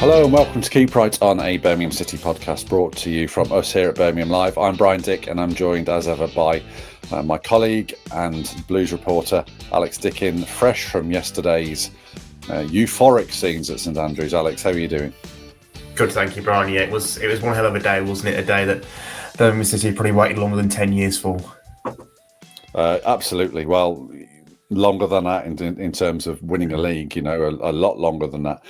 Hello and welcome to Keep Right on, a Birmingham City podcast brought to you from us here at Birmingham Live. I'm Brian Dick and I'm joined as ever by my colleague and Blues reporter Alex Dicken, fresh from yesterday's euphoric scenes at St Andrews. Alex, how are you doing? Good, thank you, Brian. Yeah, it was one hell of a day, wasn't it? A day that Birmingham City probably waited longer than 10 years for. Absolutely. Well, longer than that in terms of winning a league, you know, a lot longer than that.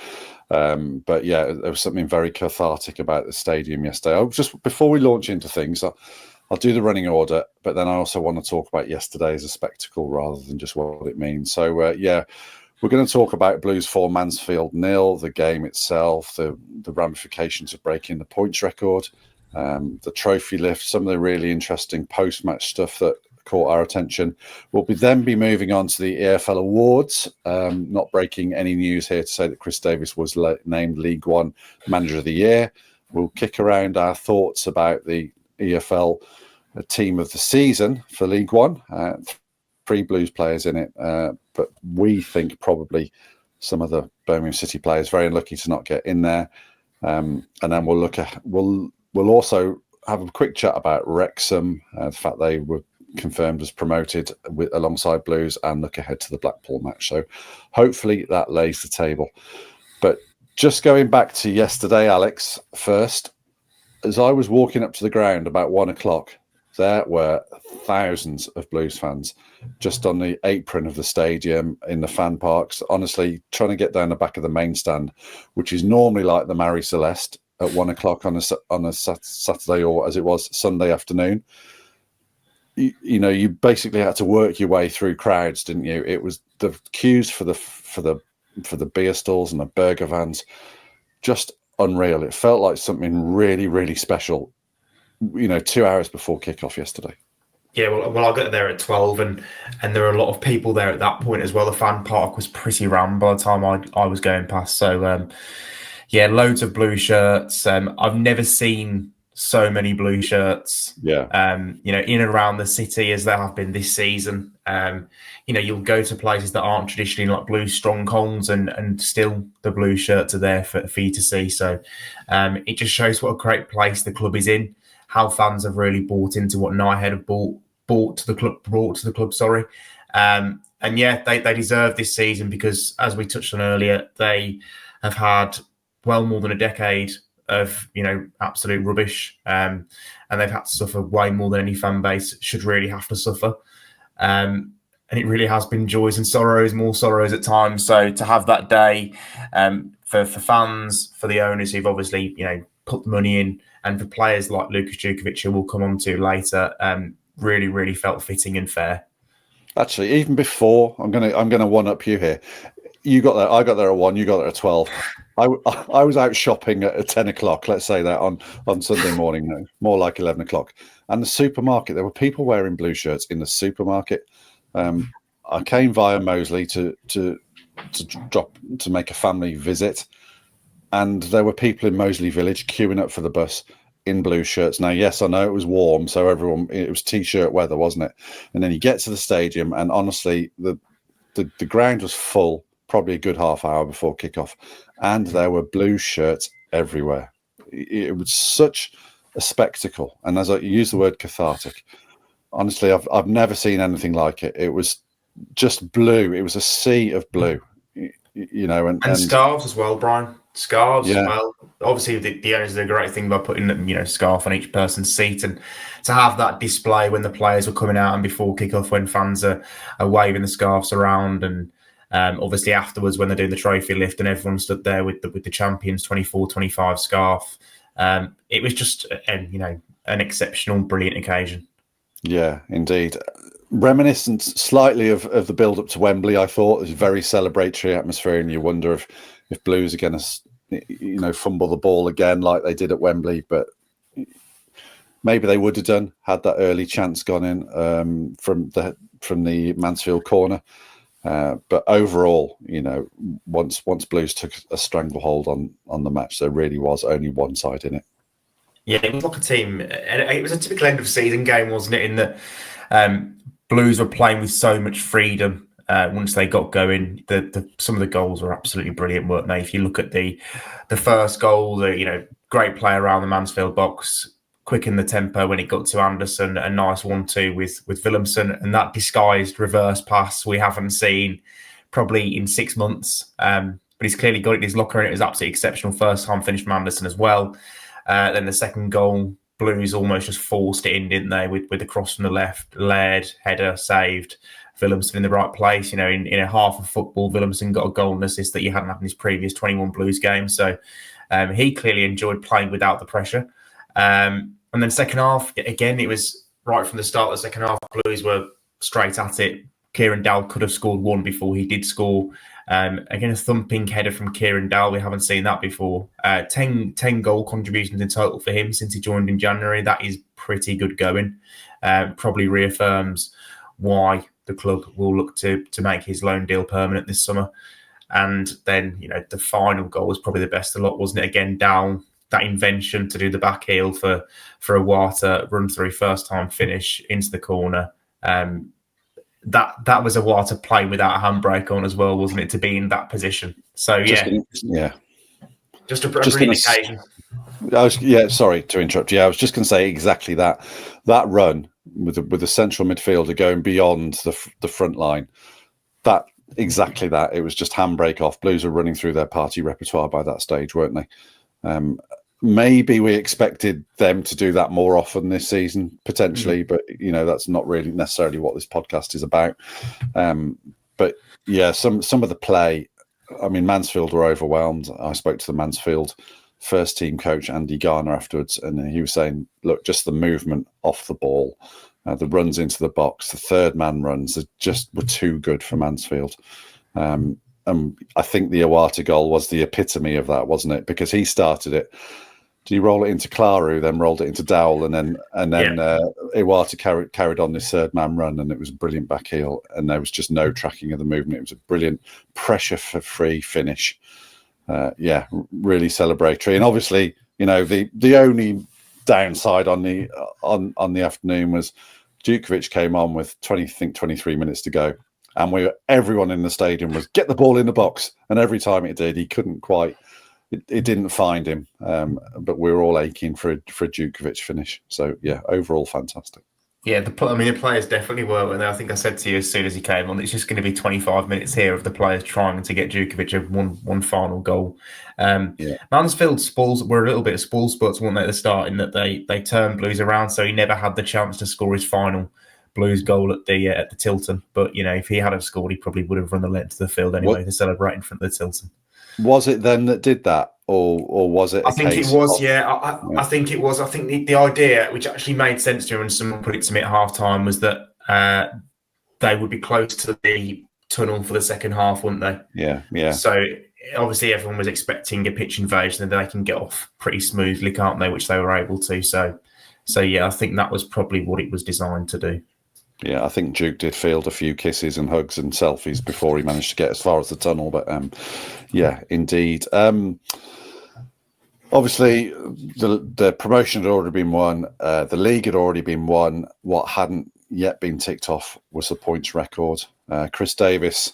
But yeah, there was something very cathartic about the stadium yesterday. Just before we launch into things, I'll do the running order, but then I also want to talk about yesterday as a spectacle rather than just what it means. So we're going to talk about Blues 4, Mansfield 0, the game itself, the ramifications of breaking the points record, the trophy lift, some of the really interesting post-match stuff that caught our attention. We'll then be moving on to the EFL Awards. Not breaking any news here to say that Chris Davis was named League One Manager of the Year. We'll kick around our thoughts about the EFL Team of the Season for League One. 3 Blues players in it, but we think probably some of the Birmingham City players very unlucky to not get in there. And then we'll also have a quick chat about Wrexham, the fact they were confirmed as promoted alongside Blues, and look ahead to the Blackpool match. So hopefully that lays the table. But just going back to yesterday, Alex, first, as I was walking up to the ground about 1 o'clock, there were thousands of Blues fans just on the apron of the stadium, in the fan parks, honestly trying to get down the back of the main stand, which is normally like the Marie Celeste at 1 o'clock on a Saturday, or as it was Sunday afternoon. You know, you basically had to work your way through crowds, didn't you? It was the queues for the beer stalls and the burger vans, just unreal. It felt like something really, really special, you know, 2 hours before kickoff yesterday. Yeah, well, I got there at 12, and there were a lot of people there at that point as well. The fan park was pretty rammed by the time I was going past. So, loads of blue shirts. I've never seen so many blue shirts, in and around the city as there have been this season. You'll go to places that aren't traditionally like blue strongholds, and still the blue shirts are there for you to see. So it just shows what a great place the club is in, how fans have really bought into what Knighthead have brought to the club. Sorry. They deserve this season because, as we touched on earlier, they have had well more than a decade of absolute rubbish, and they've had to suffer way more than any fan base should really have to suffer, and it really has been joys and sorrows, more sorrows at times. So to have that day, for fans, for the owners who've obviously put the money in, and for players like Lukas Jutkiewicz, who we'll come on to later, really, really felt fitting and fair. Actually, even before, I'm gonna one up you here. You got there. I got there at 1. You got there at 12. I was out shopping at 10 o'clock. Let's say that on Sunday morning, no, more like 11 o'clock. And the supermarket, there were people wearing blue shirts in the supermarket. I came via Moseley to make a family visit, and there were people in Moseley Village queuing up for the bus in blue shirts. Now, yes, I know it was warm, so it was t-shirt weather, wasn't it? And then you get to the stadium, and honestly, the ground was full, probably a good half hour before kickoff, and there were blue shirts everywhere. It was such a spectacle, and as I use the word cathartic, honestly, I've never seen anything like it. It was just blue. It was a sea of blue, and scarves as well, Brian. Scarves as well. Obviously, the owners did a great thing by putting scarf on each person's seat, and to have that display when the players were coming out and before kickoff, when fans are waving the scarves around, and obviously afterwards when they're doing the trophy lift and everyone stood there with the champions 24-25 scarf. It was just an exceptional, brilliant occasion. Yeah, indeed. Reminiscent slightly of the build up to Wembley. I thought it was a very celebratory atmosphere, and you wonder if Blues are going to fumble the ball again like they did at Wembley, but maybe they would have done had that early chance gone in from the Mansfield corner. But overall, once Blues took a stranglehold on the match, there really was only one side in it. Yeah, it was like a team. It was a typical end of season game, wasn't it? In that Blues were playing with so much freedom. once they got going, some of the goals were absolutely brilliant, weren't they? If you look at the first goal, great play around the Mansfield box, quickened the tempo when it got to Anderson, a nice 1-2 with Williamson, and that disguised reverse pass we haven't seen probably in 6 months. But he's clearly got it in his locker, and it was absolutely exceptional first time finish from Anderson as well. Then the second goal, Blues almost just forced it in, didn't they? With the cross from the left, Laird, header, saved. Williamson in the right place. In a half of football, Williamson got a goal and assist that you hadn't had in his previous 21 Blues games. So he clearly enjoyed playing without the pressure. And then second half, again, it was right from the start of the second half, Blues were straight at it. Kieran Dowell could have scored one before he did score. Again, a thumping header from Kieran Dowell. We haven't seen that before. 10 goal contributions in total for him since he joined in January. That is pretty good going. Probably reaffirms why the club will look to make his loan deal permanent this summer. And then, the final goal was probably the best of the lot, wasn't it? Again, Dowell, that invention to do the back heel for Iwata, run through first time finish into the corner. That was Iwata play without a handbrake on as well, wasn't it, to be in that position? So just a brilliant occasion. Sorry to interrupt you. I was just going to say exactly that. That run with the central midfielder going beyond the front line. Exactly that. It was just handbrake off. Blues were running through their party repertoire by that stage, weren't they? Maybe we expected them to do that more often this season, potentially, but that's not really necessarily what this podcast is about. But yeah, some of the play. I mean, Mansfield were overwhelmed. I spoke to the Mansfield first team coach Andy Garner afterwards, and he was saying, "Look, just the movement off the ball, the runs into the box, the third man runs, just were too good for Mansfield." And I think the Iwata goal was the epitome of that, wasn't it? Because he started it. Did he roll it into Klaru, then rolled it into Dowell, and then Iwata carried on this third man run, and it was a brilliant back heel, and there was just no tracking of the movement. It was a brilliant pressure-free finish. Really celebratory, and obviously, the only downside on the afternoon was Jutkiewicz came on with 23 minutes to go, and everyone in the stadium was get the ball in the box, and every time it did, he couldn't quite. It didn't find him, but we were all aching for a Jutkiewicz finish. So yeah, overall fantastic. Yeah, the players definitely were. And I think I said to you as soon as he came on, it's just going to be 25 minutes here of the players trying to get Jutkiewicz one final goal. Mansfield Spurs were a little bit of spoil sports, weren't they, at the start, in that they turned Blues around, so he never had the chance to score his final Blues goal at the Tilton. But if he had have scored, he probably would have run the length of the field anyway to celebrate in front of the Tilton. Was it then that did that, or was it? I think it was. I think it was. I think the idea, which actually made sense to me when someone put it to me at half time, was that they would be close to the tunnel for the second half, wouldn't they? Yeah. So obviously everyone was expecting a pitch invasion, and they can get off pretty smoothly, can't they? Which they were able to. So yeah, I think that was probably what it was designed to do. Yeah, I think Duke did field a few kisses and hugs and selfies before he managed to get as far as the tunnel. But yeah, indeed. Obviously, the promotion had already been won. The league had already been won. What hadn't yet been ticked off was the points record. Chris Davis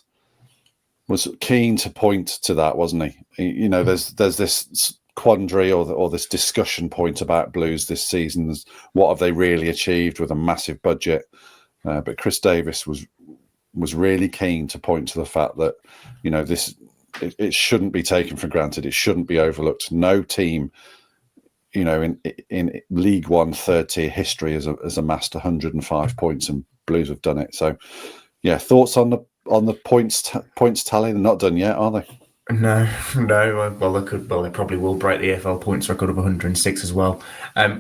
was keen to point to that, wasn't he? There's this quandary or this discussion point about Blues this season. What have they really achieved with a massive budget? But Chris Davis was really keen to point to the fact that it shouldn't be taken for granted. It shouldn't be overlooked. No team, in League One third tier history has amassed 105 points, and Blues have done it. So, yeah, thoughts on the points tally? They're not done yet, are they? No. Well, they probably will break the EFL points record of 106 as well.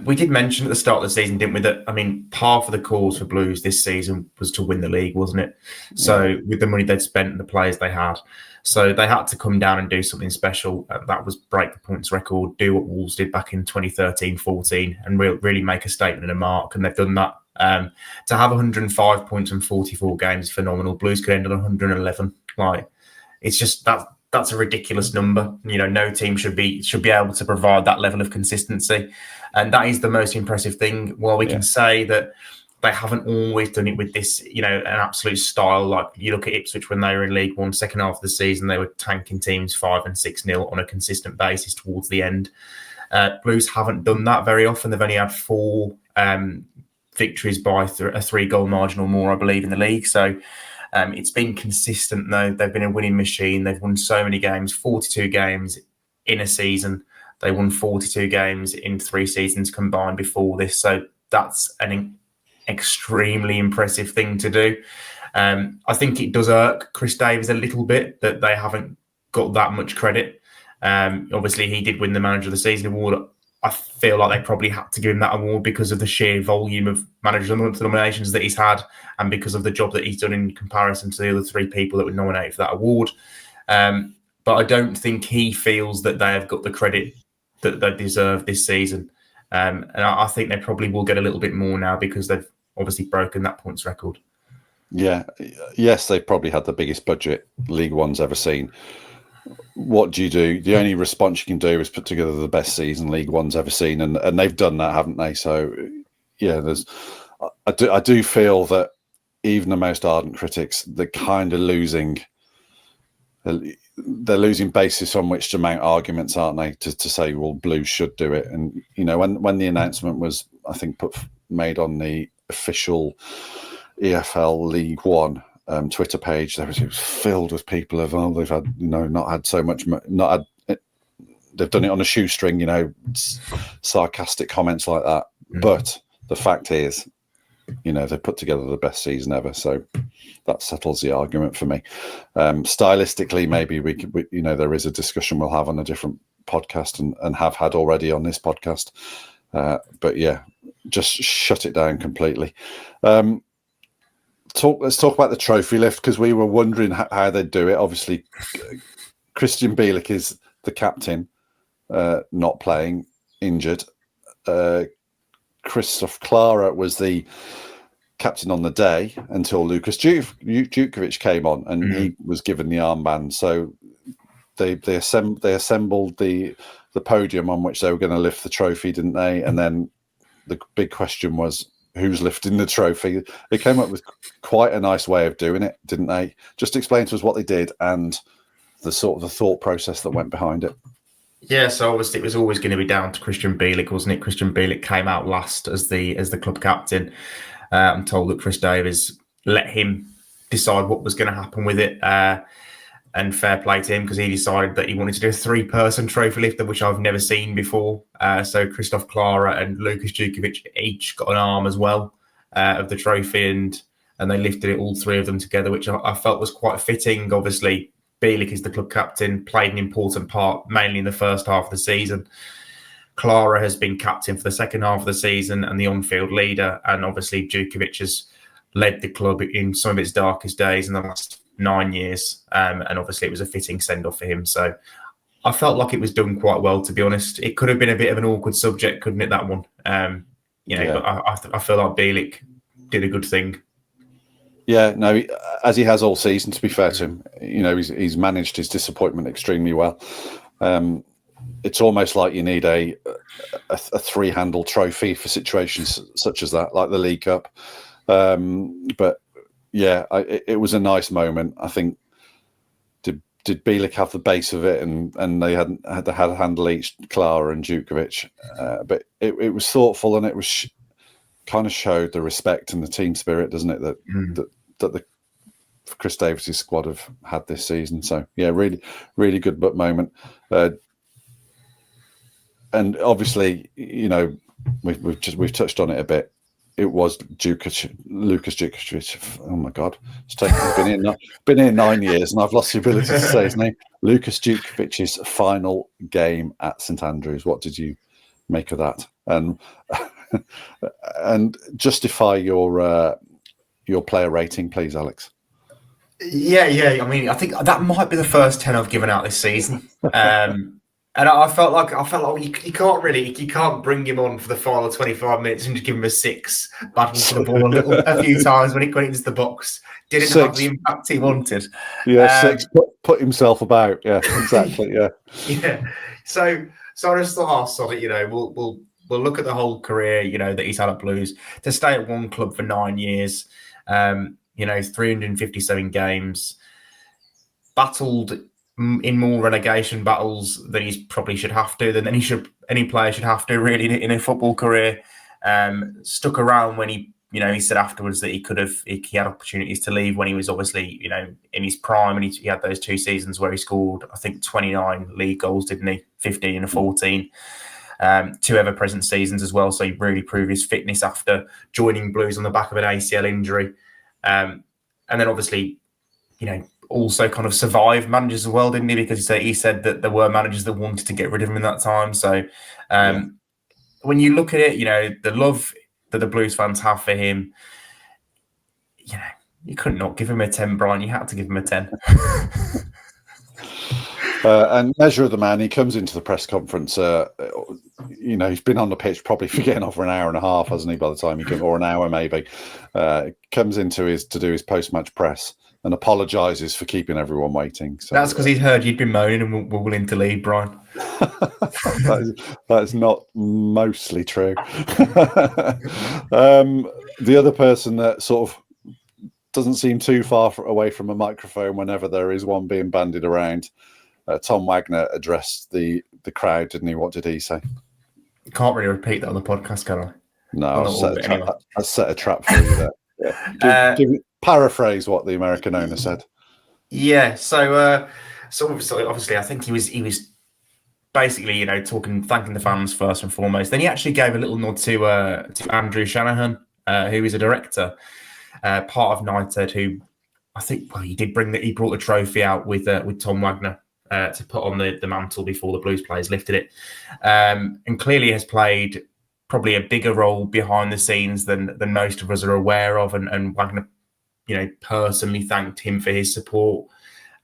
We did mention at the start of the season, didn't we, that half of the cause for Blues this season was to win the league, wasn't it? Yeah. So with the money they'd spent and the players they had, so they had to come down and do something special. That was break the points record, do what Wolves did back in 2013-14, and really make a statement and a mark. And they've done that. To have 105 points in 44 games is phenomenal. Blues could end on 111. It's just that. That's a ridiculous number. No team should be able to provide that level of consistency, and that is the most impressive thing. While we can say that they haven't always done it with this, an absolute style. Like you look at Ipswich when they were in League One, second half of the season, they were tanking teams 5 and 6-0 on a consistent basis towards the end. Blues haven't done that very often. They've only had 4 victories by a 3-goal margin or more, I believe, in the league. So it's been consistent, though. They've been a winning machine. They've won so many games, 42 games in a season. They won 42 games in 3 seasons combined before this. So that's an extremely impressive thing to do. I think it does irk Chris Davies a little bit that they haven't got that much credit. Obviously, he did win the Manager of the Season award. I feel like they probably had to give him that award because of the sheer volume of Manager of the Month nominations that he's had and because of the job that he's done in comparison to the other 3 people that were nominated for that award. But I don't think he feels that they have got the credit that they deserve this season. And I think they probably will get a little bit more now because they've obviously broken that points record. Yeah. Yes, they've probably had the biggest budget League One's ever seen. What do you do? The only response you can do is put together the best season League One's ever seen, and they've done that, haven't they? So, yeah, I do feel that even the most ardent critics, they're kind of losing. They're losing basis on which to mount arguments, aren't they? To say, well, Blues should do it, and when the announcement was, I think, made on the official EFL League One Twitter page, it was filled with people of, they've had not had so much, they've done it on a shoestring, sarcastic comments like that. But the fact is, they put together the best season ever, so that settles the argument for me. Stylistically, maybe we could, there is a discussion we'll have on a different podcast and have had already on this podcast. But yeah, just shut it down completely. Let's talk about the trophy lift, because we were wondering how they'd do it. Obviously, Christian Bielik is the captain, not playing, injured. Christoph Clara was the captain on the day until Lukas Jutkiewicz came on, and he was given the armband. So they assembled the podium on which they were going to lift the trophy, didn't they? And then the big question was, who's lifting the trophy? They came up with quite a nice way of doing it, didn't they? Just explain to us what they did and the thought process that went behind it. Yeah, so obviously it was always going to be down to Christian Bielik, wasn't it? Christian Bielik came out last as the club captain. I'm told that Chris Davies let him decide what was going to happen with it. And fair play to him, because he decided that he wanted to do a 3-person trophy lifter, which I've never seen before. So Christoph Clara and Lukas Jutkiewicz each got an arm as well of the trophy, and they lifted it, all 3 of them together, which I felt was quite fitting. Obviously, Bielik is the club captain, played an important part, mainly in the first half of the season. Clara has been captain for the second half of the season and the on-field leader. And obviously, Jutkiewicz has led the club in some of its darkest days in the last 9 years. And obviously, it was a fitting send-off for him. So I felt like it was done quite well, to be honest. It could have been a bit of an awkward subject, couldn't it, that one? But I feel like Bielik did a good thing. Yeah, no, as he has all season, to be fair to him. He's managed his disappointment extremely well. It's almost like you need a 3-handle trophy for situations such as that, like the League Cup. But yeah, it was a nice moment. I think, did Bielik have the base of it, and they had to handle each, Clara and Jutkiewicz. But it was thoughtful, and it was kind of showed the respect and the team spirit, doesn't it? That the Chris Davies' squad have had this season. So yeah, really, really good moment. And obviously, we've touched on it a bit. It was Lukas Jutkiewicz. Oh my God, been here 9 years, and I've lost the ability to say his name. Lukas Jutkiewicz's final game at St Andrews. What did you make of that? And justify your player rating, please, Alex. Yeah. I mean, I think that might be the first 10 I've given out this season. And I felt like you can't bring him on for the final 25 minutes and just give him a 6. Battle for the ball a few times when he went into the box. Didn't have the impact he wanted. Yeah, 6. Put himself about. Yeah, exactly. Yeah. Yeah. So I just thought, sod it. We'll But look at the whole career, that he's had at Blues. To stay at one club for 9 years, 357 games, battled in more relegation battles than he probably should have to, than any player should have to really in a football career. Stuck around when he said afterwards that he had opportunities to leave when he was obviously, in his prime, and he had those 2 seasons where he scored, I think, 29 league goals, didn't he? 15 and 14. 2 ever-present seasons as well, so he really proved his fitness after joining Blues on the back of an ACL injury. And then obviously, also kind of survived managers as well, didn't he? Because he said that there were managers that wanted to get rid of him in that time. So when you look at it, the love that the Blues fans have for him, you couldn't not give him a 10, Brian. You had to give him a 10. And measure of the man, he comes into the press conference, he's been on the pitch probably for getting off for an hour and a half, hasn't he, by the time he comes, or an hour maybe. Comes into to do his post-match press and apologises for keeping everyone waiting. So, that's because he's heard you'd been moaning and were willing to leave, Brian. that is not mostly true. The other person that sort of doesn't seem too far away from a microphone whenever there is one being bandied around, Tom Wagner addressed the crowd, didn't he? What did he say? You can't really repeat that on the podcast, can I? No, I set a trap for you there. Yeah. Paraphrase what the American owner said. Yeah, so obviously I think he was basically, thanking the fans first and foremost. Then he actually gave a little nod to Andrew Shanahan, who is a director, part of United, who I think he brought the trophy out with Tom Wagner to put on the mantle before the Blues players lifted it, and clearly has played probably a bigger role behind the scenes than most of us are aware of, and Wagner, personally thanked him for his support.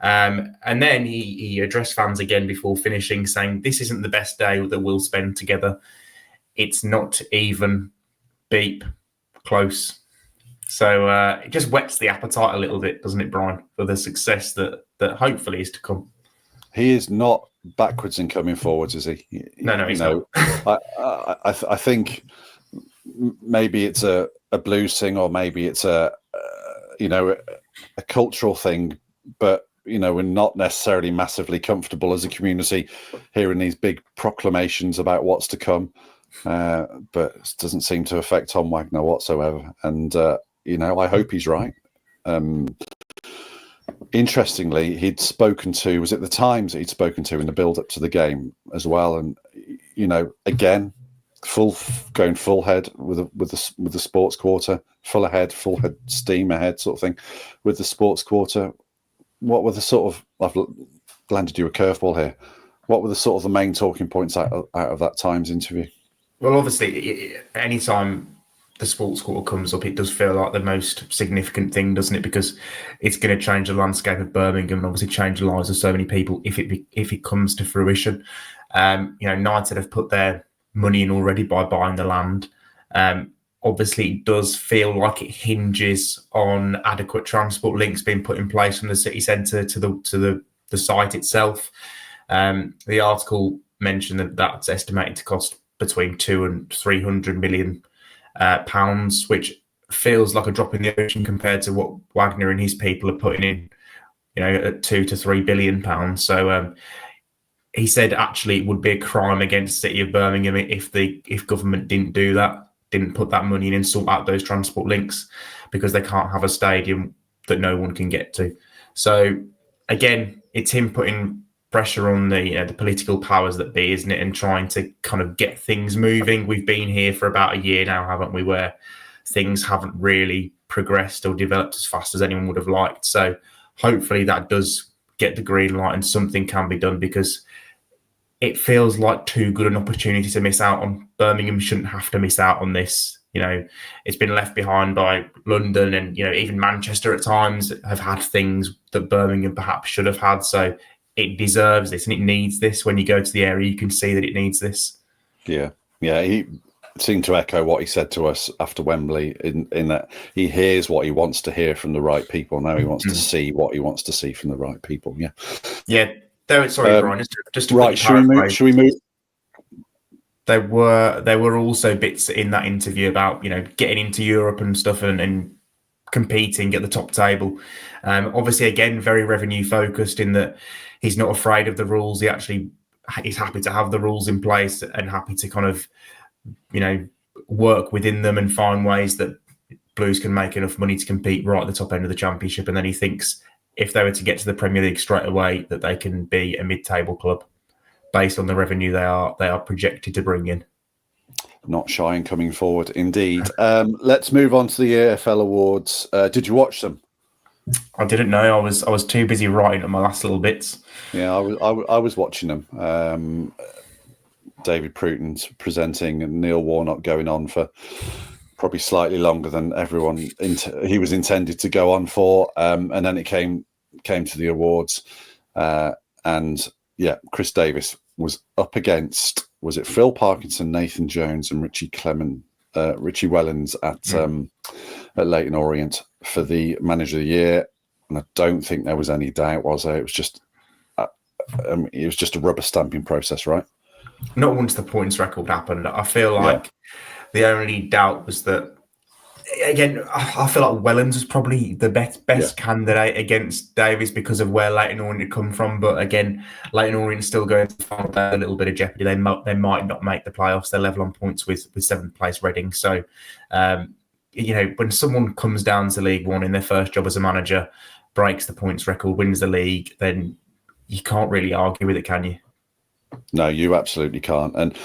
And then he addressed fans again before finishing, saying, "This isn't the best day that we'll spend together. It's not even beep close." So it just whets the appetite a little bit, doesn't it, Brian, for the success that hopefully is to come. He is not backwards in coming forwards, is he? No, he's not. I think maybe it's a Blues thing, or maybe it's a cultural thing, but we're not necessarily massively comfortable as a community hearing these big proclamations about what's to come, but it doesn't seem to affect Tom Wagner whatsoever, and I hope he's right. Interestingly, he'd spoken to, was it the Times that he'd spoken to in the build-up to the game as well, and again, going full head with the sports quarter, full head steam ahead sort of thing with the sports quarter. What were the sort of, I've landed you a curveball here, what were the sort of the main talking points out of that Times interview? Well, obviously, anytime the sports quarter comes up, it does feel like the most significant thing, doesn't it? Because it's going to change the landscape of Birmingham and obviously change the lives of so many people if it comes to fruition. United have put their money in already by buying the land. Obviously, it does feel like it hinges on adequate transport links being put in place from the city centre to the site itself. The article mentioned that that's estimated to cost between 200 and 300 million pounds, which feels like a drop in the ocean compared to what Wagner and his people are putting in, at 2 to 3 billion pounds. So he said actually it would be a crime against the city of Birmingham if government didn't do that, didn't put that money in and sort out those transport links, because they can't have a stadium that no one can get to. So again, it's him putting pressure on the political powers that be, isn't it, and trying to kind of get things moving. We've been here for about a year now, haven't we, where things haven't really progressed or developed as fast as anyone would have liked. So hopefully that does get the green light and something can be done, because it feels like too good an opportunity to miss out on. Birmingham shouldn't have to miss out on this. It's been left behind by London, and even Manchester at times have had things that Birmingham perhaps should have had. So it deserves this and it needs this. When you go to the area, you can see that it needs this. Yeah. He seemed to echo what he said to us after Wembley in that he hears what he wants to hear from the right people. Now he wants to see what he wants to see from the right people. Yeah. Sorry, Brian. Just to right. Should we move? there were also bits in that interview about getting into Europe and stuff and competing at the top table. Obviously, again, very revenue focused in that he's not afraid of the rules. He's happy to have the rules in place and happy to kind of work within them and find ways that Blues can make enough money to compete right at the top end of the Championship. And then he thinks if they were to get to the Premier League straight away, that they can be a mid-table club based on the revenue they are projected to bring in. Not shy in coming forward, indeed. Let's move on to the EFL Awards. Did you watch them? I didn't know. I was too busy writing on my last little bits. Yeah, I was watching them. David Pruton's presenting and Neil Warnock going on for probably slightly longer than everyone he was intended to go on for. And then it came to the awards. And yeah, Chris Davis was up against, was it Phil Parkinson, Nathan Jones and Richie Wellens at Leyton Orient for the Manager of the Year. And I don't think there was any doubt, was there? It was just a rubber stamping process, right? Not once the points record happened. I feel like the only doubt was that, again, I feel like Wellens was probably the best candidate against Davies because of where Leyton Orient had come from. But again, Leyton Orient still going to find a little bit of jeopardy. They might not make the playoffs. They're level on points with seventh place Reading. So, when someone comes down to League One in their first job as a manager, breaks the points record, wins the league, then you can't really argue with it, can you? No, you absolutely can't. And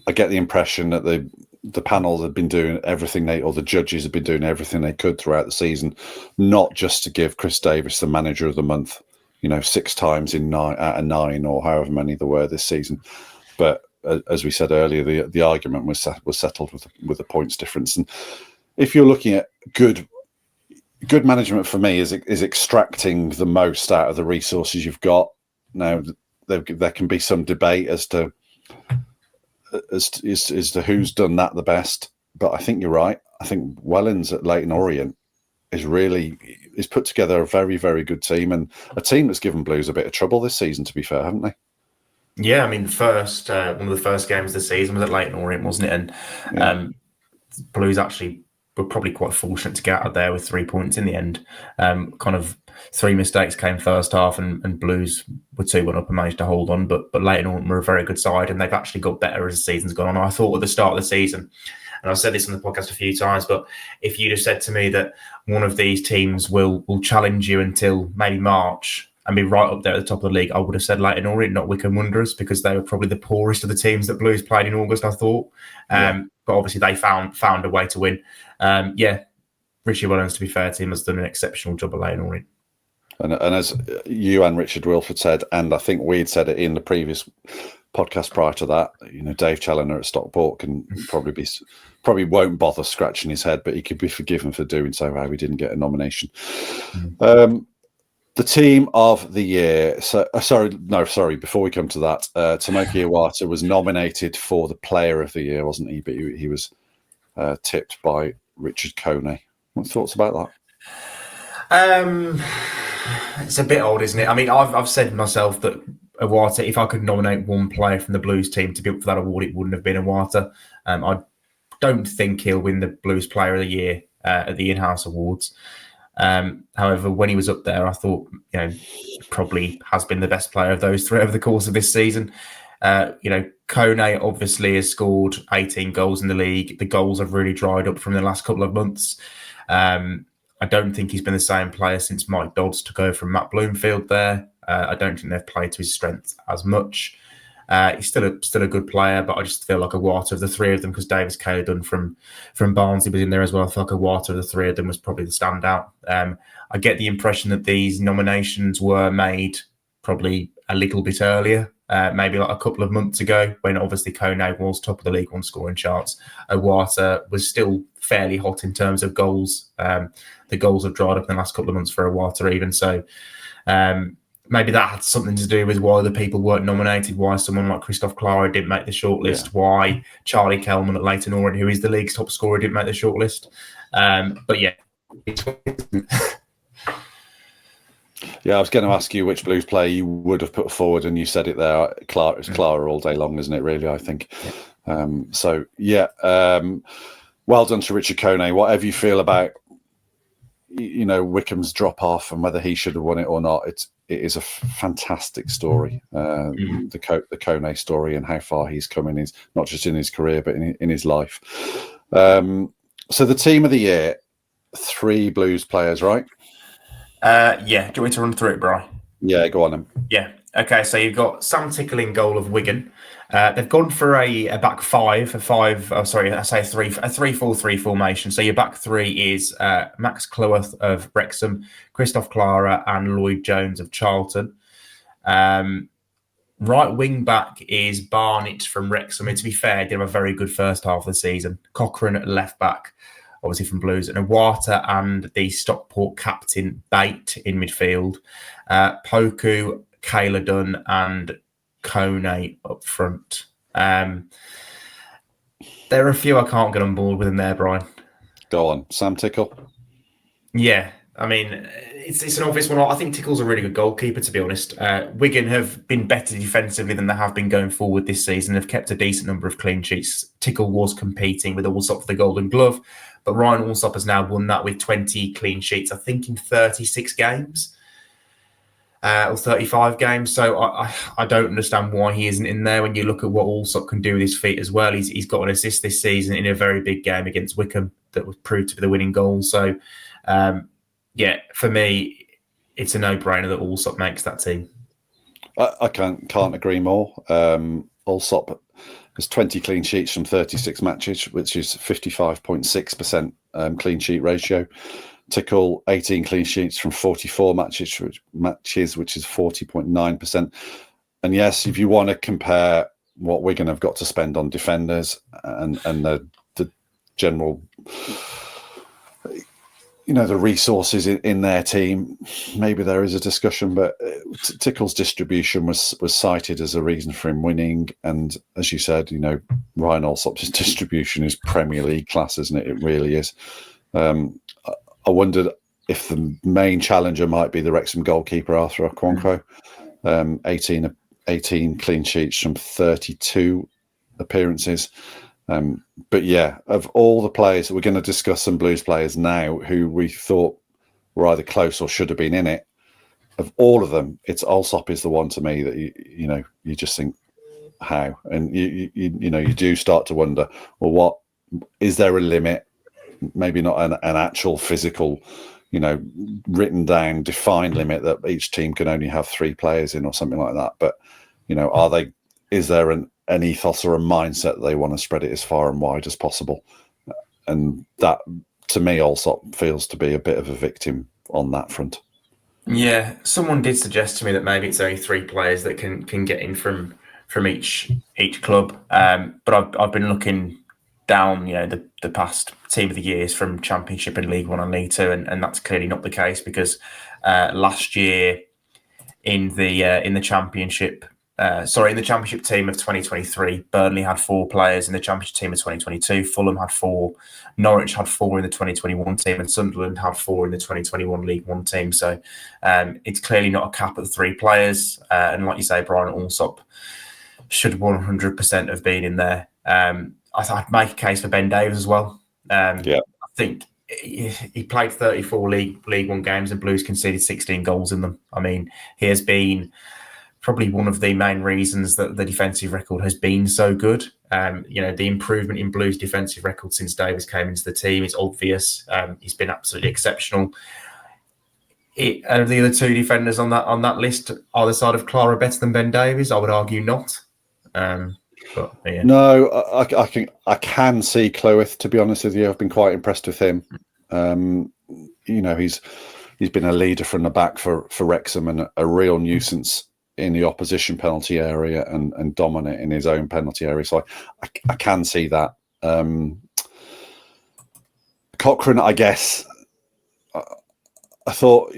I get the impression that the panel have been doing everything or the judges have been doing everything they could throughout the season, not just to give Chris Davis the Manager of the Month, 6 times in 9 out of 9 or however many there were this season. But as we said earlier, the argument was settled with the points difference. And if you're looking at good management, for me is extracting the most out of the resources you've got. Now, there can be some debate as to who's done that the best, but I think you're right. I think Wellens at Leyton Orient is put together a very, very good team, and a team that's given Blues a bit of trouble this season, to be fair, haven't they? Yeah, I mean, one of the first games of the season was at Leyton Orient, wasn't it? And Blues actually were probably quite fortunate to get out of there with 3 points in the end. Kind of 3 mistakes came first half, and Blues were 2-1 up and managed to hold on. But Leyton Orient were a very good side, and they've actually got better as the season's gone on. I thought at the start of the season, and I've said this on the podcast a few times, but if you'd have said to me that one of these teams will challenge you until maybe March and be right up there at the top of the league, I would have said Leyton Orient, not Wycombe Wanderers, because they were probably the poorest of the teams that Blues played in August, I thought. But obviously they found a way to win. Richie Wellens, to be fair to him, has done an exceptional job at Leyton Orient. And as you and Richard Wilford said, and I think we'd said it in the previous podcast prior to that, Dave Challoner at Stockport can probably won't bother scratching his head, but he could be forgiven for doing so. How he didn't get a nomination. The team of the year. Sorry. Before we come to that, Tomoki Iwata was nominated for the Player of the Year, wasn't he? But he was tipped by Richard Coney. What thoughts about that? It's a bit old, isn't it? I mean, I've said myself that Iwata, if I could nominate one player from the Blues team to be up for that award, it wouldn't have been Iwata. I don't think he'll win the Blues Player of the Year at the in-house awards. However, when he was up there, I thought, probably has been the best player of those three over the course of this season. Kone obviously has scored 18 goals in the league. The goals have really dried up from the last couple of months. I don't think he's been the same player since Mike Dodds took over from Matt Bloomfield there. I don't think they've played to his strength as much. He's still a good player, but I just feel like Iwata of the three of them, because Davis Caledon from Barnsley was in there as well. I feel like Iwata of the three of them was probably the standout. I get the impression that these nominations were made probably a little bit earlier, maybe like a couple of months ago, when obviously Kone was top of the League One scoring charts. Iwata was still fairly hot in terms of goals. The goals have dried up in the last couple of months for Iwata even. So maybe that had something to do with why the people weren't nominated, why someone like Christoph Clara didn't make the shortlist, why Charlie Kelman at Leyton Orient, who is the league's top scorer, didn't make the shortlist. But yeah. Yeah, I was going to ask you which Blues player you would have put forward, and you said it there. It's Clara all day long, isn't it, really, I think? So yeah, well done to Richard Kone. Whatever you feel about Wickham's drop off and whether he should have won it or not, it is a fantastic story. The Kone story and how far he's come in, not just in his career but in his life. So the team of the year, 3 Blues players, right? Yeah. Do you want me to run through it, Brian? Yeah, go on then. Yeah. Okay. So you've got Sam Tickle in goal of Wigan. They've gone for a back five, a 3-4-3 formation. So your back 3 is Max Cleworth of Wrexham, Christoph Clara, and Lloyd Jones of Charlton. Right wing back is Barnett from Wrexham. And to be fair, did have a very good first half of the season. Cochrane at left back, obviously from Blues, and Iwata and the Stockport captain Bate in midfield. Poku, Kayla Dunn, and Kone up front. There are a few I can't get on board with in there, Brian. Go on, Sam Tickle. Yeah, I mean, it's an obvious one. I think Tickle's a really good goalkeeper, to be honest. Wigan have been better defensively than they have been going forward this season. They've kept a decent number of clean sheets. Tickle was competing with Allsop for the Golden Glove, but Ryan Allsop has now won that with 20 clean sheets, I think, in 36 games. Or 35 games. So I don't understand why he isn't in there when you look at what Allsop can do with his feet as well. He's got an assist this season in a very big game against Wickham that was proved to be the winning goal. So, yeah, for me, it's a no-brainer that Allsop makes that team. I can't agree more. Allsop has 20 clean sheets from 36 matches, which is 55.6% clean sheet ratio. Tickle 18 clean sheets from 44 matches, which is 40.9%. And yes, if you want to compare what Wigan have got to spend on defenders and the general, the resources in their team, maybe there is a discussion. But Tickle's distribution was cited as a reason for him winning. And as you said, Ryan Allsop's distribution is Premier League class, isn't it? It really is. I wondered if the main challenger might be the Wrexham goalkeeper, Arthur Okonkwo. 18 clean sheets from 32 appearances. But yeah, of all the players, we're going to discuss some Blues players now who we thought were either close or should have been in it. Of all of them, it's Allsop is the one to me that you just think how, and you do start to wonder, well, what is there a limit? Maybe not an actual physical, written down, defined limit that each team can only have 3 players in or something like that. But, is there an ethos or a mindset that they want to spread it as far and wide as possible? And that, to me, also feels to be a bit of a victim on that front. Yeah, someone did suggest to me that maybe it's only 3 players that can get in from each club. But I've been looking down, the past team of the years from Championship and League One and League Two, and that's clearly not the case because last year in the Championship team of 2023, Burnley had 4 players. In the Championship team of 2022, Fulham had 4, Norwich had 4 in the 2021 team, and Sunderland had 4 in the 2021 League One team. So it's clearly not a cap at 3 players. And like you say, Brian Allsop should 100% have been in there. I'd make a case for Ben Davies as well. I think he played 34 League One games and Blues conceded 16 goals in them. I mean, he has been probably one of the main reasons that the defensive record has been so good. The improvement in Blues' defensive record since Davies came into the team is obvious. He's been absolutely exceptional. Are the other 2 defenders on that list either side of Clara better than Ben Davies? I would argue not. But, yeah. No, I can see Cleworth, to be honest with you. I've been quite impressed with him. He's been a leader from the back for Wrexham and a real nuisance in the opposition penalty area and dominant in his own penalty area. So I can see that. Cochrane, I guess, I thought,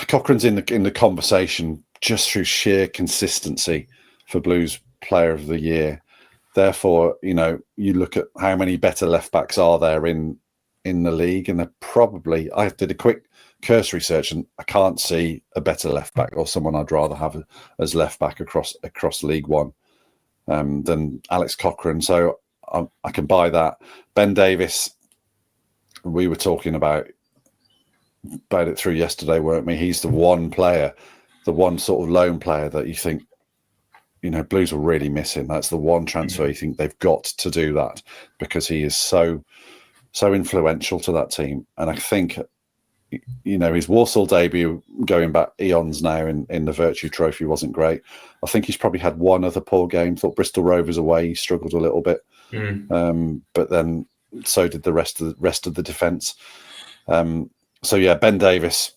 Cochrane's in the conversation just through sheer consistency for Blues Player of the Year. Therefore, you look at how many better left backs are there in the league, and they're probably, I did a quick cursory search and I can't see a better left back or someone I'd rather have as left back across League One. than Alex Cochrane. So I can buy that. Ben Davies, we were talking about it through yesterday, weren't we? He's the one player, the one sort of lone player that you think, Blues were really missing. That's the one transfer you think they've got to do that, because he is so influential to that team. And I think, his Walsall debut, going back eons now in the Virtue Trophy, wasn't great. I think he's probably had one other poor game. Thought Bristol Rovers away, he struggled a little bit. But then so did the rest of the defence. So yeah, Ben Davies,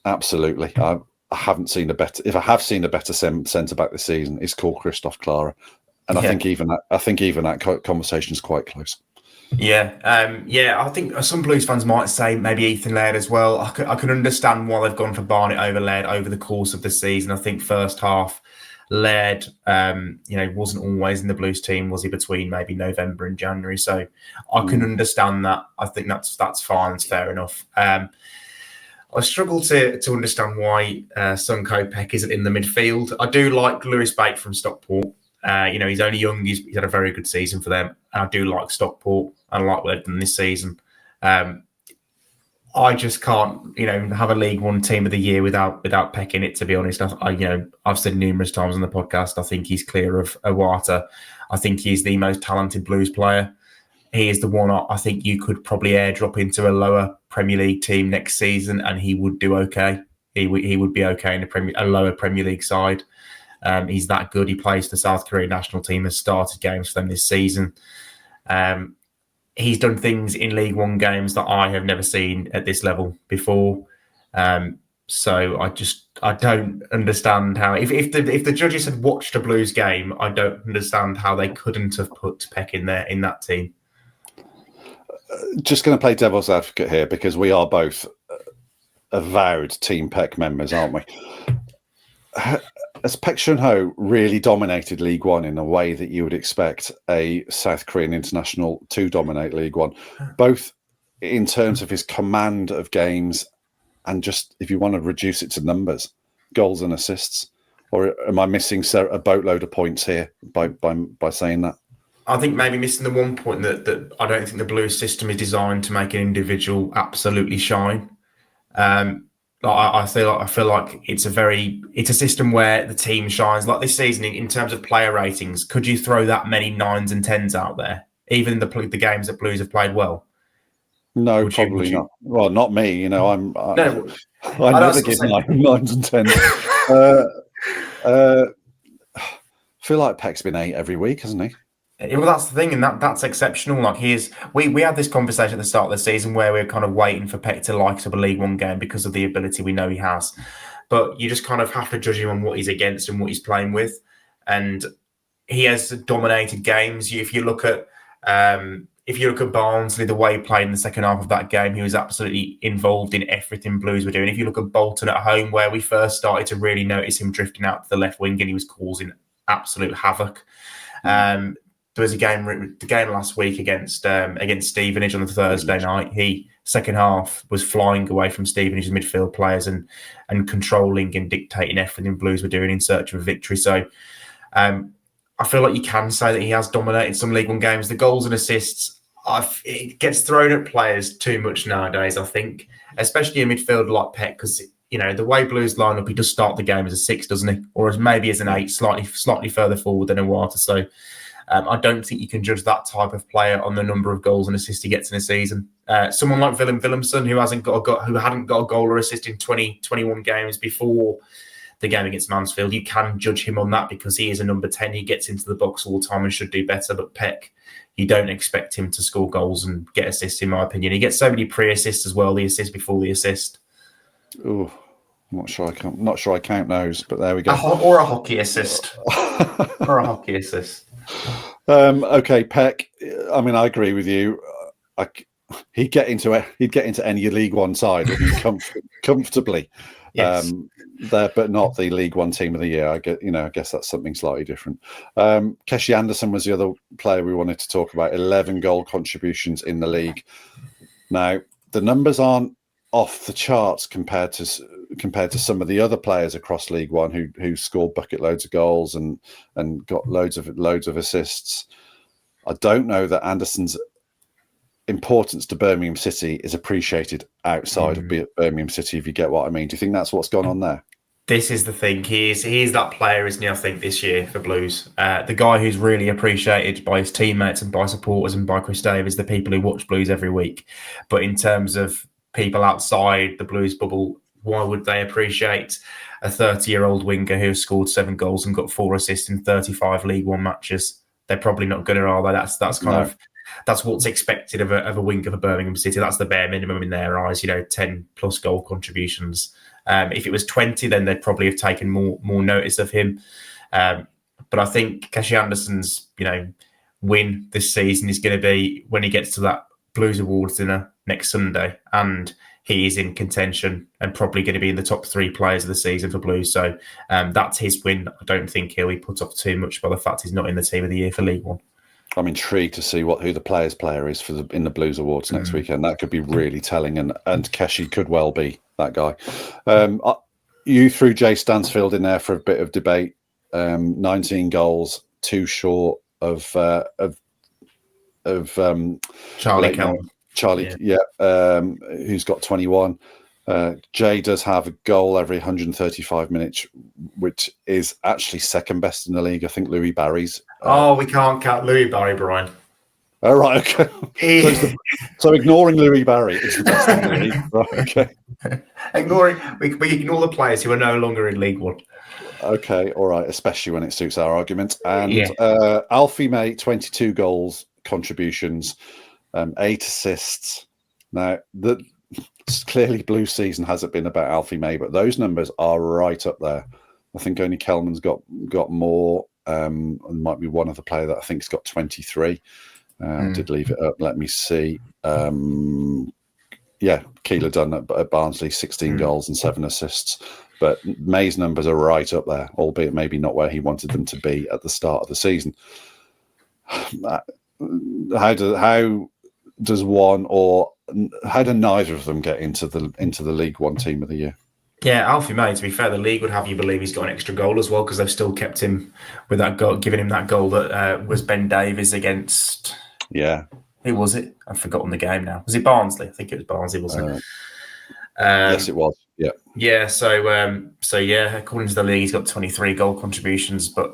absolutely. I haven't seen a better. If I have seen a better centre back this season, it's called Christoph Clara, and I think even that conversation is quite close. Yeah, I think some Blues fans might say maybe Ethan Laird as well. I can understand why they've gone for Barnett over Laird over the course of the season. I think first half, Laird, wasn't always in the Blues team, was he, between maybe November and January? So I can understand that. I think that's fine. It's fair enough. I struggle to understand why Sunko Peck isn't in the midfield. I do like Lewis Bate from Stockport. He's only young. He's had a very good season for them. And I do like Stockport. I like what they've done this season. I just can't, have a League One team of the year without Peck in it, to be honest. I've said numerous times on the podcast, I think he's clear of Iwata. I think he's the most talented Blues player. He is the one I think you could probably airdrop into a lower Premier League team next season, and he would do okay. He would be okay in a lower Premier League side. He's that good. He plays for the South Korean national team, has started games for them this season. He's done things in League One games that I have never seen at this level before. So I don't understand how, if the judges had watched a Blues game, I don't understand how they couldn't have put Peck in there in that team. Just going to play devil's advocate here, because we are both avowed Team Peck members, aren't we? Has Paek Chun-ho really dominated League One in a way that you would expect a South Korean international to dominate League One, both in terms of his command of games and just, if you want to reduce it to numbers, goals and assists? Or am I missing a boatload of points here by saying that? I think maybe missing the one point that I don't think the Blues system is designed to make an individual absolutely shine. I feel like it's a system where the team shines. Like this season, in terms of player ratings, could you throw that many 9s and 10s out there, even in the games that Blues have played well? No, probably not. Well, not me. I never give 9s and 10s. Feel like Peck's been 8 every week, hasn't he? Well, that's the thing, and that's exceptional. Like we had this conversation at the start of the season where we were kind of waiting for Peck to light up a League One game because of the ability we know he has. But you just kind of have to judge him on what he's against and what he's playing with. And he has dominated games. If you look at Barnsley, the way he played in the second half of that game, he was absolutely involved in everything Blues were doing. If you look at Bolton at home, where we first started to really notice him drifting out to the left wing, and he was causing absolute havoc. There was the game last week against Stevenage on the Thursday night. He, second half, was flying away from Stevenage's midfield players and controlling and dictating everything Blues were doing in search of a victory. So I feel like you can say that he has dominated some League One games. The goals and assists, it gets thrown at players too much nowadays, I think, especially a midfielder like Peck, because the way Blues line up, he does start the game as a 6, doesn't he? Or maybe as an 8, slightly further forward than Iwata. So I don't think you can judge that type of player on the number of goals and assists he gets in a season. Someone like Willem Willemsen, who hadn't got a goal or assist in 21 games before the game against Mansfield, you can judge him on that because he is a number 10. He gets into the box all the time and should do better. But Peck, you don't expect him to score goals and get assists, in my opinion. He gets so many pre-assists as well, the assist before the assist. Oh, I'm not sure I count those, but there we go. Or a hockey assist. Okay, Peck. I mean, I agree with you. He'd get into any League One side comfortably. Yes. There, but not the League One team of the year. I guess that's something slightly different. Keshi Anderson was the other player we wanted to talk about. 11 goal contributions in the league. Now, the numbers aren't off the charts compared to compared to some of the other players across League One who scored bucket loads of goals and got loads of assists. I don't know that Anderson's importance to Birmingham City is appreciated outside of Birmingham City, if you get what I mean. Do you think that's what's gone on there? This is the thing. He is that player, isn't he, I think, this year for Blues. The guy who's really appreciated by his teammates and by supporters and by Chris Davies, the people who watch Blues every week. But in terms of people outside the Blues bubble, why would they appreciate a 30-year-old winger who has scored 7 goals and got 4 assists in 35 League One matches? They're probably not going to, are they? That's what's expected of a winger for Birmingham City. That's the bare minimum in their eyes, 10 plus goal contributions. If it was 20, then they'd probably have taken more notice of him. But I think Casey Anderson's, win this season is going to be when he gets to that Blues Awards dinner next Sunday, and he is in contention and probably going to be in the top 3 players of the season for Blues. So that's his win. I don't think he'll be put off too much by the fact he's not in the team of the year for League One. I'm intrigued to see who the players' player is in the Blues Awards next weekend. That could be really telling, and Keshi could well be that guy. You threw Jay Stansfield in there for a bit of debate. 19 goals, too short of Charlie Kelman. Charlie, who's got 21. Jay does have a goal every 135 minutes, which is actually second best in the league. I think Louis Barry's. We can't count Louis Barry, Brian. Oh, right, okay. So ignoring Louis Barry is the best in the league. Right, okay. We ignore the players who are no longer in League One. Okay, all right, especially when it suits our argument. And Alfie May, 22 goals, contributions, 8 assists. Now, clearly Blue season hasn't been about Alfie May, but those numbers are right up there. I think only Kelman's got more. There might be one other player that I think's got 23. Did leave it up. Let me see. Keeler Dunn at Barnsley, 16 goals and 7 assists. But May's numbers are right up there, albeit maybe not where he wanted them to be at the start of the season. How does one, or how do neither of them get into the League One team of the year? Yeah, Alfie May, to be fair, the league would have you believe he's got an extra goal as well, because they've still kept him with that goal, giving him that goal that was Ben Davies against. Yeah. Who was it? I've forgotten the game now. Was it Barnsley? I think it was Barnsley, wasn't it? Yes, it was. Yeah. Yeah. So according to the league, he's got 23 goal contributions, but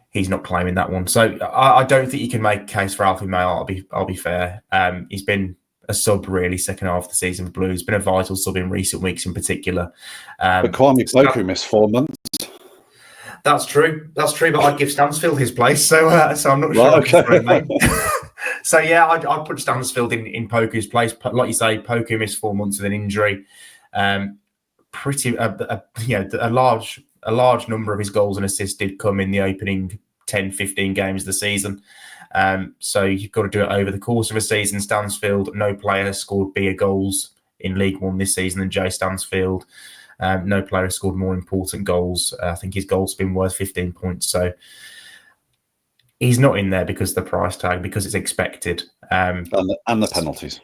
he's not claiming that one. So I don't think you can make a case for Alfie May. I'll be fair. He's been a sub really second half of the season for Blues. Been a vital sub in recent weeks in particular. But Kwame Poku missed 4 months. That's true. But I'd give Stansfield his place. So I'm not sure. Okay. So I'd put Stansfield in Poku's place. Like you say, Poku missed 4 months with an injury. A large number of his goals and assists did come in the opening 10, 15 games of the season. So you've got to do it over the course of a season. Stansfield, no player has scored bigger goals in League One this season than Jay Stansfield. No player has scored more important goals. I think his goal's been worth 15 points. So he's not in there because of the price tag, because it's expected. And the penalties.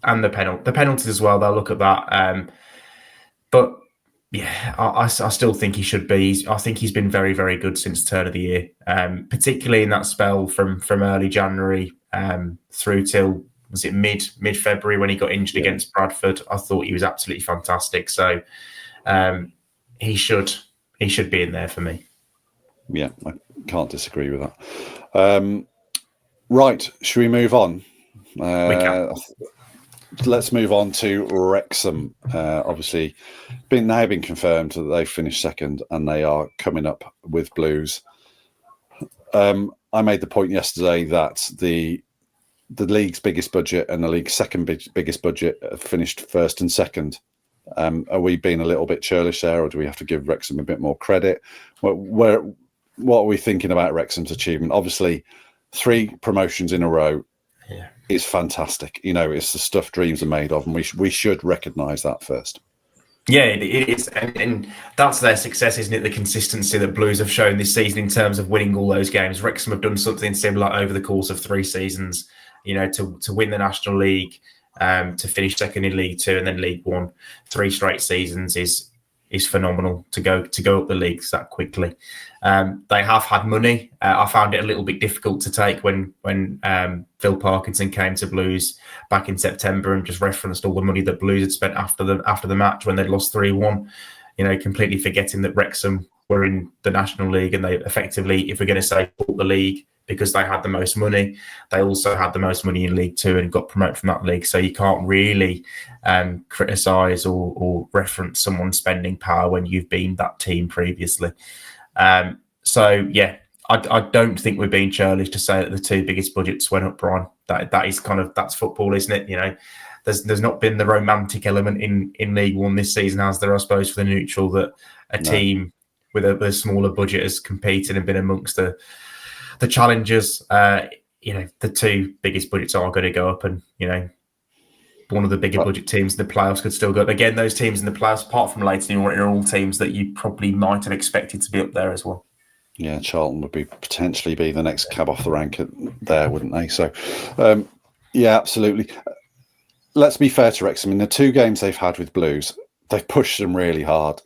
And the penalties as well, they'll look at that. But yeah, I still think he should be. I think he's been very, very good since turn of the year, particularly in that spell from early January through till, was it mid-February when he got injured against Bradford. I thought he was absolutely fantastic. So he should be in there for me. Yeah, I can't disagree with that. Right, should we move on? We can. Let's move on to Wrexham. Obviously, now been confirmed that they finished second and they are coming up with Blues. I made the point yesterday that the league's biggest budget and the league's second biggest budget finished first and second. Are we being a little bit churlish there, or do we have to give Wrexham a bit more credit? What are we thinking about Wrexham's achievement? Obviously, 3 promotions in a row is fantastic. It's the stuff dreams are made of, and we should recognise that first. Yeah, it is. And that's their success, isn't it? The consistency that Blues have shown this season in terms of winning all those games. Wrexham have done something similar over the course of 3 seasons, to win the National League, to finish second in League Two and then League One, 3 straight seasons is phenomenal to go up the leagues that quickly. They have had money. I found it a little bit difficult to take when Phil Parkinson came to Blues back in September and just referenced all the money that Blues had spent after the match when they'd lost 3-1. Completely forgetting that Wrexham were in the National League and they effectively, if we're going to say, bought the league because they had the most money, they also had the most money in League Two and got promoted from that league. So you can't really criticise or reference someone's spending power when you've been that team previously. I don't think we're being churlish to say that the 2 biggest budgets went up, Brian. That's football, isn't it? There's not been the romantic element in League One this season, as there, I suppose, for the neutral, that a team with a smaller budget has competed and been amongst the challengers. The 2 biggest budgets are going to go up, and one of the bigger budget teams in the playoffs could still go up. Again, those teams in the playoffs, apart from Leighton, are all teams that you probably might have expected to be up there as well. Yeah, Charlton would potentially be the next cab off the rank there, wouldn't they? So, absolutely. Let's be fair to Wrexham. In the 2 games they've had with Blues, they've pushed them really hard.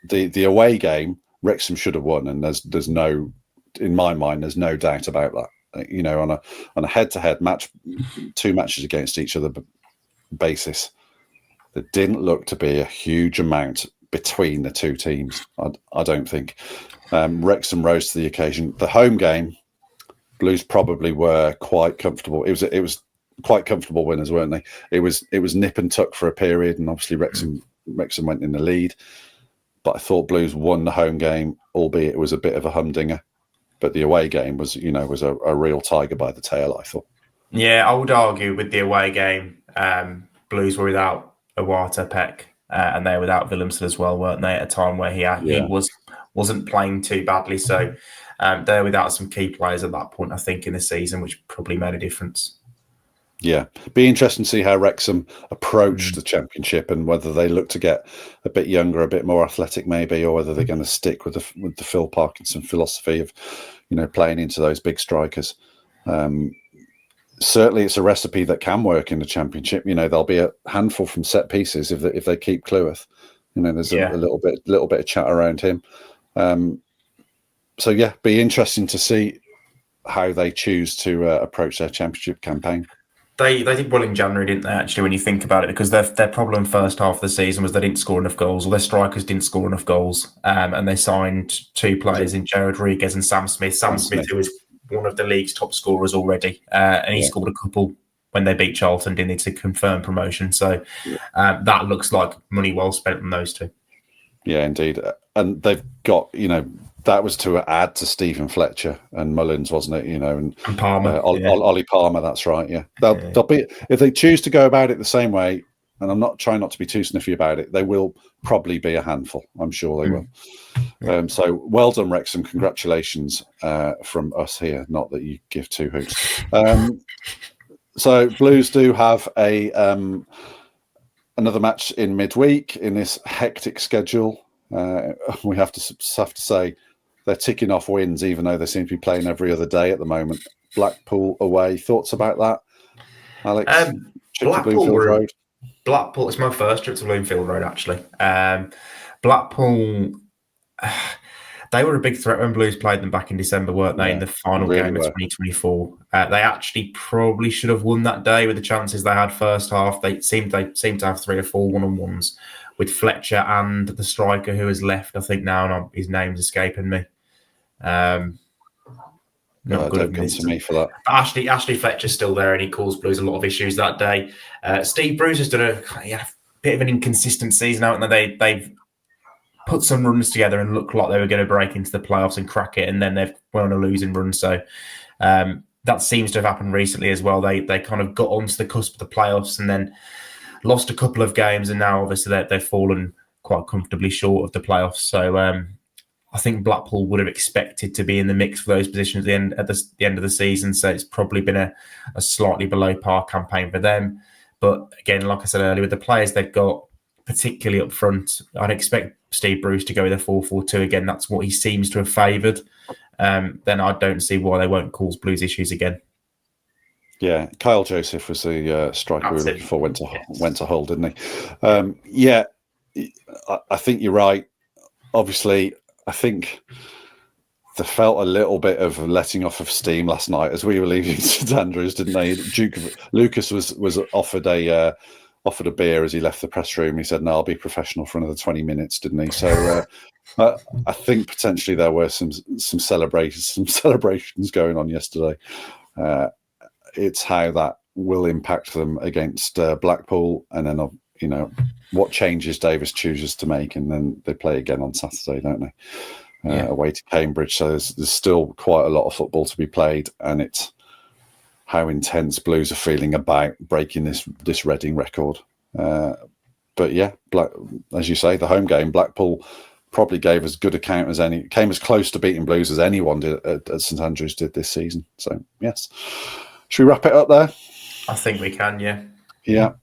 The away game, Wrexham should have won, and there's no, in my mind, there's no doubt about that. On a head-to-head match, 2 matches against each other basis, there didn't look to be a huge amount between the 2 teams. I don't think. Wrexham rose to the occasion. The home game, Blues probably were quite comfortable. It was quite comfortable winners, weren't they? It was nip and tuck for a period, and obviously Wrexham went in the lead. But I thought Blues won the home game, albeit it was a bit of a humdinger. But the away game was a real tiger by the tail, I thought. Yeah, I would argue with the away game, Blues were without Iwata Peck, and they were without Willemsen as well, weren't they? At a time where he wasn't playing too badly, so they're without some key players at that point, I think, in the season, which probably made a difference. Yeah, be interesting to see how Wrexham approach the Championship and whether they look to get a bit younger, a bit more athletic, maybe, or whether they're going to stick with the Phil Parkinson philosophy of, playing into those big strikers. Certainly, it's a recipe that can work in the Championship. There'll be a handful from set pieces if they keep Cleworth. There's a little bit of chat around him. Be interesting to see how they choose to approach their Championship campaign. They did well in January, didn't they, actually, when you think about it, because their problem first half of the season was they didn't score enough goals, or their strikers didn't score enough goals, and they signed 2 players in Jared Rodriguez and Sam Smith. Sam Smith, who is one of the league's top scorers already, and he scored a couple when they beat Charlton, didn't he, to confirm promotion. So that looks like money well spent on those 2. Yeah, indeed. And they've got, that was to add to Stephen Fletcher and Mullins, wasn't it? And Palmer, Ollie Palmer. That's right. Yeah, they'll be, if they choose to go about it the same way. And I'm not trying not to be too sniffy about it. They will probably be a handful. I'm sure they will. So well done, Wrexham. Congratulations from us here. Not that you give 2 hoots. So Blues do have another match in midweek in this hectic schedule. We have to say they're ticking off wins, even though they seem to be playing every other day at the moment. Blackpool away. Thoughts about that, Alex? Blackpool. It's my first trip to Bloomfield Road, actually. Blackpool. They were a big threat when Blues played them back in December, weren't they? In the final game of 2024, they actually probably should have won that day with the chances they had first half. They seemed to have 3 or 4 1-on-1s with Fletcher and the striker who has left, I think now, and his name's escaping me. Not good come to me for that. Ashley Fletcher's still there, and he caused Blues a lot of issues that day. Steve Bruce has done a bit of an inconsistent season out, and they've put some runs together and looked like they were going to break into the playoffs and crack it, and then they've went on a losing run. So that seems to have happened recently as well. They kind of got onto the cusp of the playoffs and then lost a couple of games, and now obviously they've fallen quite comfortably short of the playoffs. So I think Blackpool would have expected to be in the mix for those positions at the end of the season. So it's probably been a slightly below par campaign for them. But again, like I said earlier, with the players they've got, particularly up front, I'd expect Steve Bruce to go with a 4-4-2 again. That's what he seems to have favoured. Then I don't see why they won't cause Blues issues again. Yeah, Kyle Joseph was the striker we were looking for. Went to Hull, didn't he? Yeah, I think you're right. Obviously, I think they felt a little bit of letting off of steam last night as we were leaving St Andrews, didn't they? Lucas was offered a beer as he left the press room. He said, "No, I'll be professional for another 20 minutes," didn't he? So I think potentially there were some celebrations going on yesterday. It's how that will impact them against Blackpool, and then what changes Davis chooses to make, and then they play again on Saturday, don't they? Away to Cambridge. So there's still quite a lot of football to be played, and it's how intense Blues are feeling about breaking this Reading record. But yeah, as you say, the home game, Blackpool probably gave as good account as any, came as close to beating Blues as anyone did at St Andrews did this season. So yes, should we wrap it up there? I think we can. Yeah. Yeah.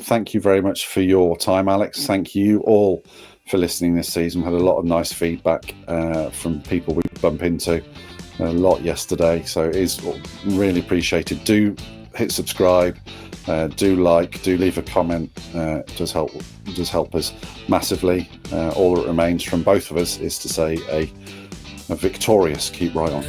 Thank you very much for your time, Alex. Thank you all for listening this season. We had a lot of nice feedback from people we bump into a lot yesterday, so it is really appreciated. Do hit subscribe, do like, do leave a comment. It does help us massively. All that remains from both of us is to say a victorious keep right on.